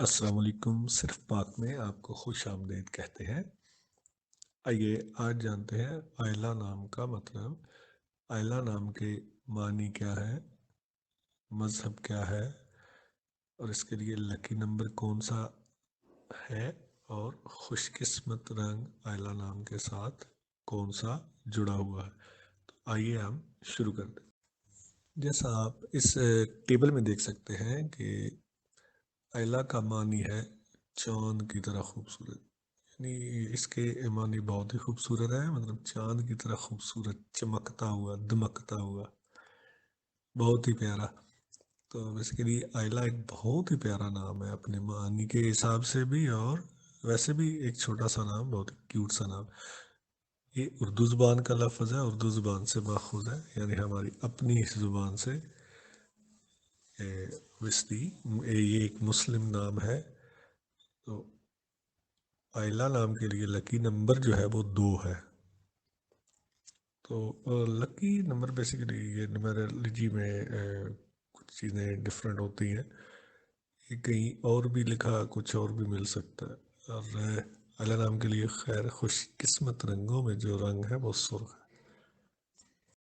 السلام علیکم، صرف بات میں آپ کو خوش آمدید کہتے ہیں۔ آئیے آج جانتے ہیں آئلہ نام کا مطلب، آئلہ نام کے معنی کیا ہے، مذہب کیا ہے، اور اس کے لیے لکی نمبر کون سا ہے، اور خوش قسمت رنگ آئلہ نام کے ساتھ کون سا جڑا ہوا ہے۔ تو آئیے ہم شروع کرتے ہیں۔ جیسا آپ اس ٹیبل میں دیکھ سکتے ہیں کہ آئلہ کا معنی ہے چاند کی طرح خوبصورت، یعنی اس کے معنی بہت ہی خوبصورت ہے، مطلب چاند کی طرح خوبصورت، چمکتا ہوا، دمکتا ہوا، بہت ہی پیارا۔ تو بیسیکلی آئلہ ایک بہت ہی پیارا نام ہے اپنے معنی کے حساب سے بھی، اور ویسے بھی ایک چھوٹا سا نام، بہت ہی کیوٹ سا نام۔ یہ اردو زبان کا لفظ ہے، اردو زبان سے ماخوذ ہے، یعنی ہماری اپنی زبان سے۔ وسطی یہ ایک مسلم نام ہے۔ تو آئلہ نام کے لیے لکی نمبر جو ہے وہ 2 ہے۔ تو لکی نمبر بیسیکلی یہ نمبرالوجی میں کچھ چیزیں ڈفرینٹ ہوتی ہیں، یہ کہیں اور بھی لکھا کچھ اور بھی مل سکتا ہے۔ اور آئلہ نام کے لیے خیر خوش قسمت رنگوں میں جو رنگ ہے وہ سرخ ہے۔